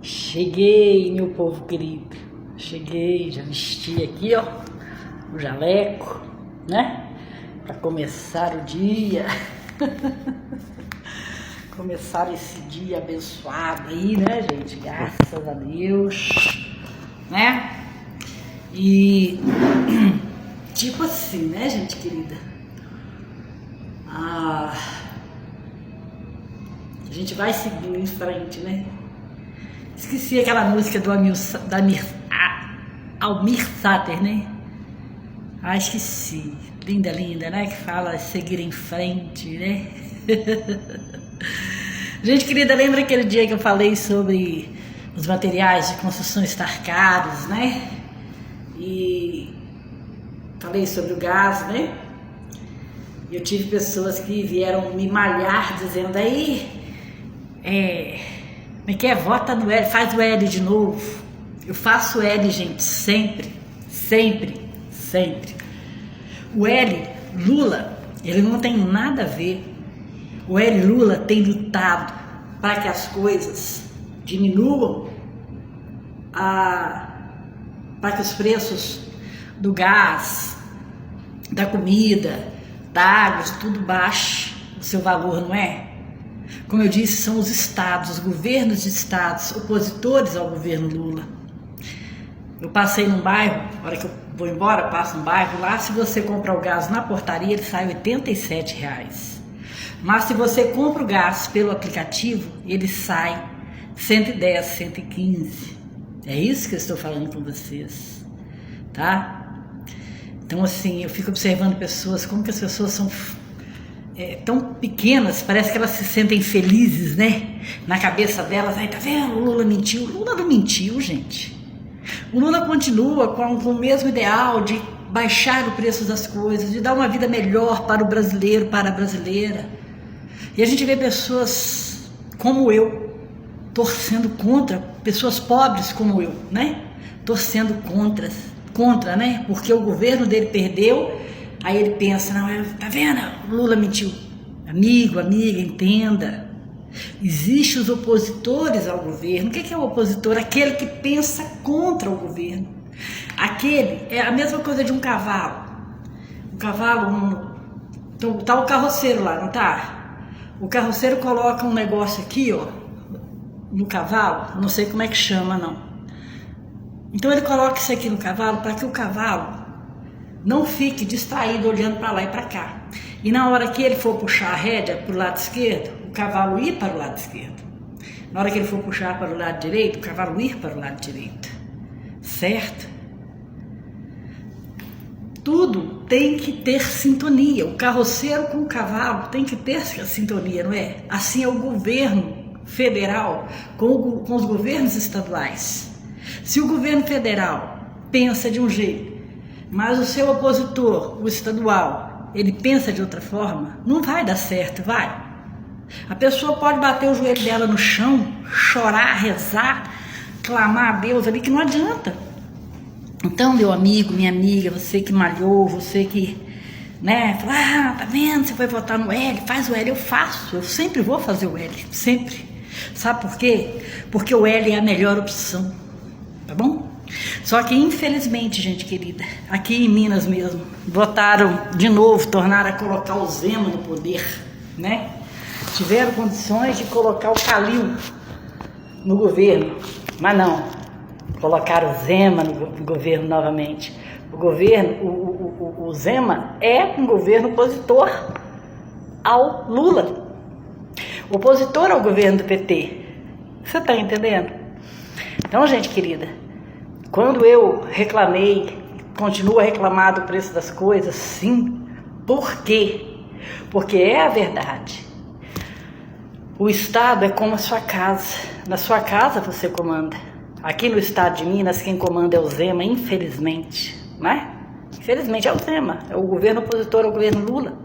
Cheguei, meu povo querido. Cheguei, já vesti aqui, ó, o jaleco, né? Para começar o dia. Começar esse dia abençoado aí, né, gente? Graças a Deus, né? E tipo assim, né, gente querida? A gente vai seguindo em frente, né? Esqueci aquela música do Almir Sater, né? Ah, esqueci. Linda, linda, né? Que fala seguir em frente, né? Gente querida, lembra aquele dia que eu falei sobre os materiais de construção estar caros, né? E falei sobre o gás, né? E eu tive pessoas que vieram me malhar dizendo aí, como é que é? Vota no L, faz o L de novo. Eu faço L, gente, sempre, sempre, sempre. O L, Lula, ele não tem nada a ver. O L, Lula, tem lutado para que as coisas diminuam, para que os preços do gás, da comida, da água, tudo baixe o seu valor, não é? Como eu disse, são os estados, os governos de estados opositores ao governo Lula. Eu passei num bairro, na hora que eu vou embora, passo num bairro lá, se você comprar o gás na portaria, ele sai R$87. Mas se você compra o gás pelo aplicativo, ele sai 110, 115. É isso que eu estou falando com vocês, tá? Então assim, eu fico observando pessoas, como que as pessoas são tão pequenas, parece que elas se sentem felizes, né? Na cabeça delas, ai, tá vendo? O Lula mentiu. O Lula não mentiu, gente. O Lula continua com o mesmo ideal de baixar o preço das coisas, de dar uma vida melhor para o brasileiro, para a brasileira. E a gente vê pessoas como eu, torcendo contra, pessoas pobres como eu, né? Torcendo contra, né? Porque o governo dele perdeu. Aí ele pensa, não, tá vendo? O Lula mentiu. Amigo, amiga, entenda. Existem os opositores ao governo. O que é o opositor? Aquele que pensa contra o governo. Aquele é a mesma coisa de um cavalo. O cavalo, tá o carroceiro lá, não tá? O carroceiro coloca um negócio aqui, ó, no cavalo, não sei como é que chama, não. Então ele coloca isso aqui no cavalo para que o cavalo não fique distraído olhando para lá e para cá. E na hora que ele for puxar a rédea para o lado esquerdo, o cavalo ir para o lado esquerdo. Na hora que ele for puxar para o lado direito, o cavalo ir para o lado direito. Certo? Tudo tem que ter sintonia. O carroceiro com o cavalo tem que ter sintonia, não é? Assim é o governo federal com os governos estaduais. Se o governo federal pensa de um jeito, mas o seu opositor, o estadual, ele pensa de outra forma, não vai dar certo, vai. A pessoa pode bater o joelho dela no chão, chorar, rezar, clamar a Deus ali, que não adianta. Então, meu amigo, minha amiga, você que malhou, você que, né, fala, tá vendo, você vai votar no L, faz o L, eu faço, eu sempre vou fazer o L, sempre. Sabe por quê? Porque o L é a melhor opção, tá bom? Só que infelizmente, gente querida, aqui em Minas mesmo, votaram de novo, tornaram a colocar o Zema no poder, né? Tiveram condições de colocar o Calil no governo, mas não, colocaram o Zema no governo novamente. O governo, o Zema é um governo opositor ao Lula, opositor ao governo do PT. Você tá entendendo? Então, gente querida, quando eu reclamei, continuo a reclamar do preço das coisas, sim. Por quê? Porque é a verdade. O Estado é como a sua casa. Na sua casa você comanda. Aqui no estado de Minas, quem comanda é o Zema, infelizmente, né? Infelizmente é o Zema, é o governo opositor ao governo Lula.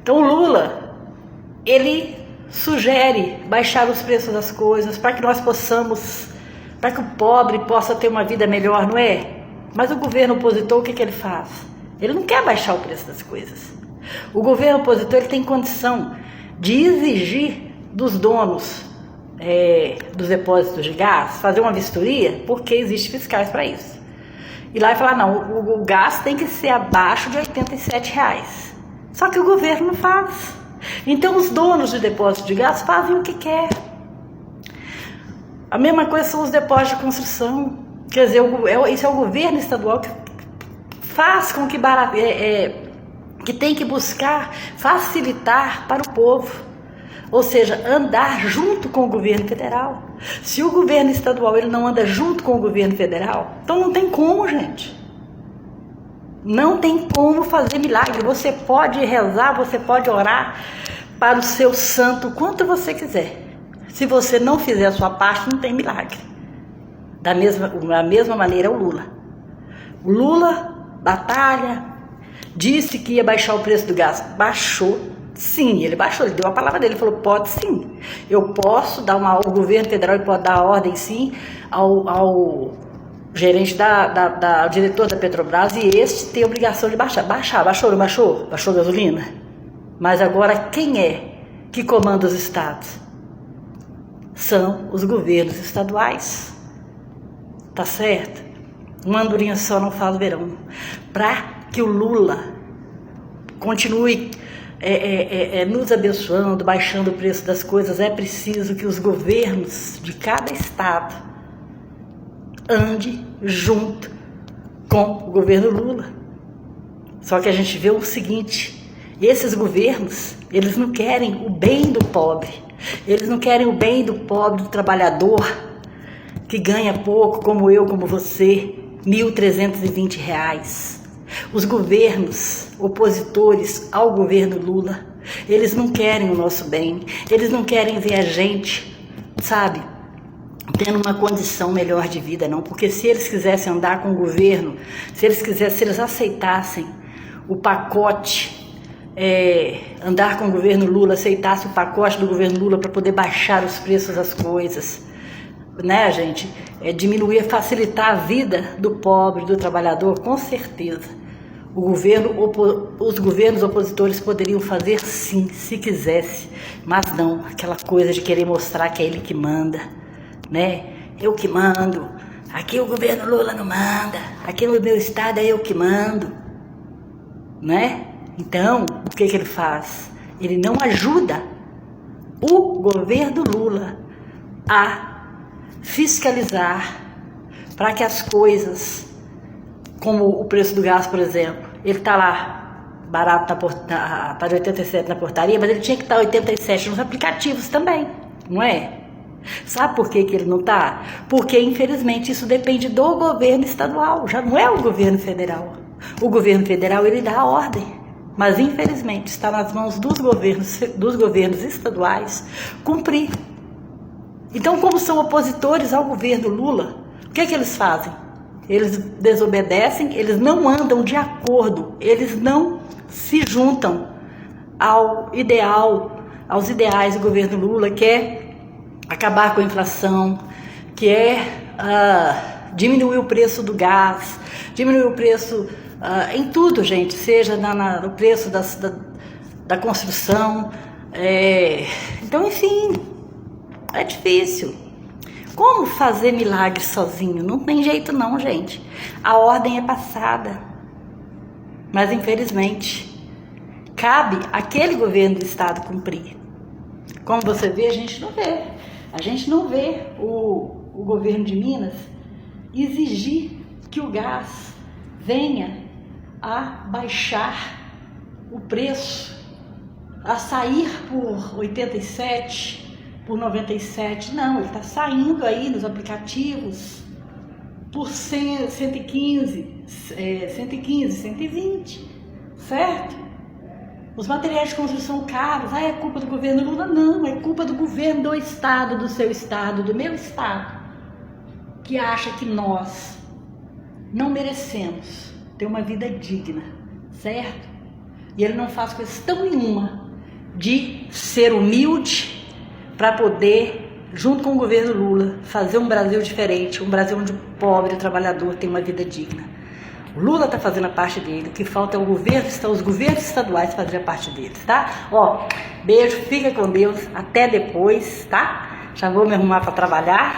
Então o Lula, ele sugere baixar os preços das coisas para que nós possamos, para que o pobre possa ter uma vida melhor, não é? Mas o governo opositor, o que ele faz? Ele não quer baixar o preço das coisas. O governo opositor, ele tem condição de exigir dos donos dos depósitos de gás, fazer uma vistoria, porque existe fiscais para isso. E lá e falar, não, o gás tem que ser abaixo de R$87. Só que o governo não faz. Então os donos de depósito de gás fazem o que quer. A mesma coisa são os depósitos de construção. Quer dizer, isso é o governo estadual que faz com que tem que buscar facilitar para o povo. Ou seja, andar junto com o governo federal. Se o governo estadual ele não anda junto com o governo federal, então não tem como, gente. Não tem como fazer milagre. Você pode rezar, você pode orar para o seu santo quanto você quiser. Se você não fizer a sua parte, não tem milagre. Da mesma maneira o Lula. O Lula batalha, disse que ia baixar o preço do gás. Baixou. Sim, ele baixou, ele deu a palavra dele, ele falou, pode sim, eu posso dar o governo federal pode dar a ordem sim ao gerente ao diretor da Petrobras e este tem a obrigação de baixou, não baixou? Baixou a gasolina? Mas agora quem é que comanda os estados? São os governos estaduais, tá certo? Uma andorinha só não faz verão. Para que o Lula continue nos abençoando, baixando o preço das coisas, é preciso que os governos de cada estado ande junto com o governo Lula. Só que a gente vê o seguinte, esses governos, eles não querem o bem do pobre, eles não querem o bem do pobre, do trabalhador, que ganha pouco, como eu, como você, R$1.320. Os governos opositores ao governo Lula, eles não querem o nosso bem, eles não querem ver a gente, sabe, tendo uma condição melhor de vida, não. Porque se eles quisessem andar com o governo, se eles aceitassem o pacote, andar com o governo Lula, aceitasse o pacote do governo Lula para poder baixar os preços das coisas, né, gente? Diminuir, facilitar a vida do pobre, do trabalhador, com certeza. Os governos opositores poderiam fazer sim, se quisesse, mas não aquela coisa de querer mostrar que é ele que manda, né? Eu que mando, aqui o governo Lula não manda, aqui no meu estado é eu que mando, né? Então, o que ele faz? Ele não ajuda o governo Lula a fiscalizar para que as coisas, como o preço do gás, por exemplo, ele está lá barato para 87 na portaria, mas ele tinha que estar 87 nos aplicativos também, não é? Sabe por que ele não está? Porque, infelizmente, isso depende do governo estadual, já não é o governo federal. O governo federal, ele dá a ordem, mas, infelizmente, está nas mãos dos governos estaduais cumprir. Então, como são opositores ao governo Lula, o que eles fazem? Eles desobedecem, eles não andam de acordo, eles não se juntam aos ideais do governo Lula, que é acabar com a inflação, que é diminuir o preço do gás, diminuir o preço em tudo, gente, seja no preço da construção. Então, enfim, é difícil. Como fazer milagre sozinho? Não tem jeito não, gente. A ordem é passada. Mas, infelizmente, cabe àquele governo do estado cumprir. Como você vê, a gente não vê. A gente não vê o governo de Minas exigir que o gás venha a baixar o preço, a sair por 87, por 97, não, ele está saindo aí nos aplicativos por 115, 120, certo? Os materiais de construção caros, é culpa do governo Lula? Não, é culpa do governo do estado, do seu estado, do meu estado, que acha que nós não merecemos ter uma vida digna, certo? E ele não faz questão nenhuma de ser humilde para poder, junto com o governo Lula, fazer um Brasil diferente, um Brasil onde o pobre, o trabalhador tem uma vida digna. O Lula está fazendo a parte dele, o que falta é os governos estaduais fazerem a parte deles, tá? Ó, beijo, fica com Deus, até depois, tá? Já vou me arrumar para trabalhar.